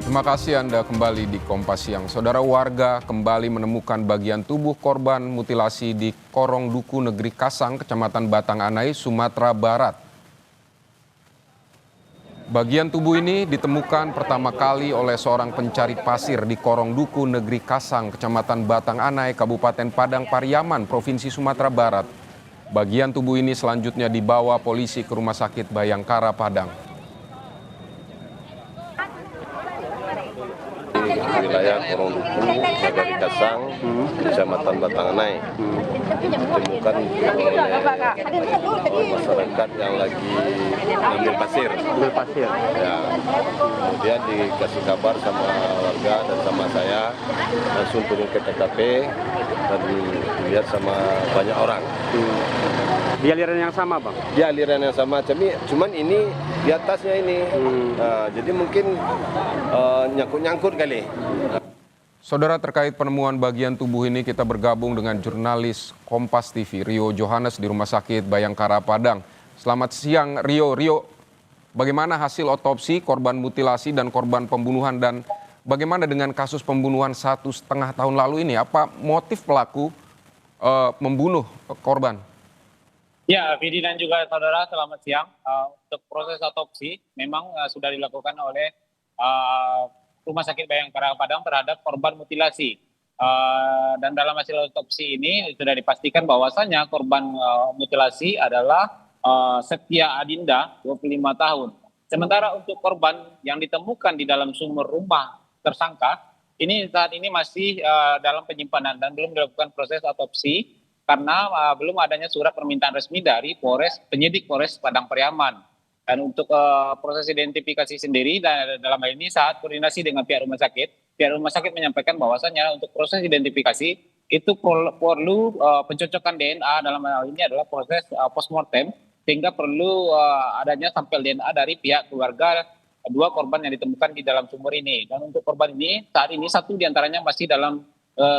Terima kasih Anda kembali di Kompas Siang. Saudara, warga kembali menemukan bagian tubuh korban mutilasi di Korong Duku Negeri Kasang, Kecamatan Batang Anai, Sumatera Barat. Bagian tubuh ini ditemukan pertama kali oleh seorang pencari pasir di Korong Duku Negeri Kasang, Kecamatan Batang Anai, Kabupaten Padang Pariaman, Provinsi Sumatera Barat. Bagian tubuh ini selanjutnya dibawa polisi ke Rumah Sakit Bayangkara Padang. Di wilayah Korong Duku, Negeri Kasang, Kecamatan Batang Anai, ditemukan oleh masyarakat yang lagi ngambil pasir. Ya, kemudian dikasih kabar sama warga dan sama saya, langsung turun ke TKP dan dilihat sama banyak orang. Di aliran yang sama, Bang? Di aliran yang sama, cuman ini di atasnya ini. Nah, jadi mungkin nyangkut-nyangkut kali. Saudara, terkait penemuan bagian tubuh ini kita bergabung dengan jurnalis Kompas TV Rio Johannes di Rumah Sakit Bayangkara Padang. Selamat siang Rio. Rio, bagaimana hasil otopsi korban mutilasi dan korban pembunuhan, dan bagaimana dengan kasus pembunuhan 1,5 tahun lalu ini? Apa motif pelaku membunuh korban? Ya, Vidi dan juga saudara, selamat siang. Untuk proses otopsi memang sudah dilakukan oleh Rumah Sakit Bayangkara Padang terhadap korban mutilasi. Dan dalam hasil otopsi ini sudah dipastikan bahwasannya korban mutilasi adalah Setia Adinda, 25 tahun. Sementara untuk korban yang ditemukan di dalam sumur rumah tersangka, ini saat ini masih dalam penyimpanan dan belum dilakukan proses otopsi, karena belum adanya surat permintaan resmi dari penyidik Polres Padang Pariaman. Dan untuk proses identifikasi sendiri, dalam hal ini saat koordinasi dengan pihak rumah sakit menyampaikan bahwasannya untuk proses identifikasi itu perlu pencocokan DNA, dalam hal ini adalah proses postmortem, sehingga perlu adanya sampel DNA dari pihak keluarga dua korban yang ditemukan di dalam sumur ini. Dan untuk korban ini, saat ini satu diantaranya masih dalam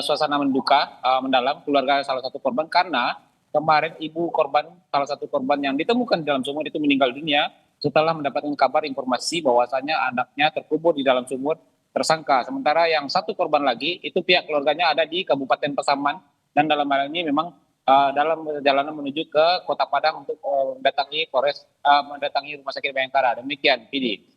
suasana menduka mendalam, keluarga salah satu korban, karena kemarin ibu korban, salah satu korban yang ditemukan di dalam sumur itu meninggal dunia setelah mendapatkan kabar informasi bahwasannya anaknya terkubur di dalam sumur tersangka. Sementara yang satu korban lagi itu pihak keluarganya ada di Kabupaten Pasaman, dan dalam hal ini memang dalam perjalanan menuju ke Kota Padang untuk mendatangi Rumah Sakit Bayangkara. Demikian, Pidi.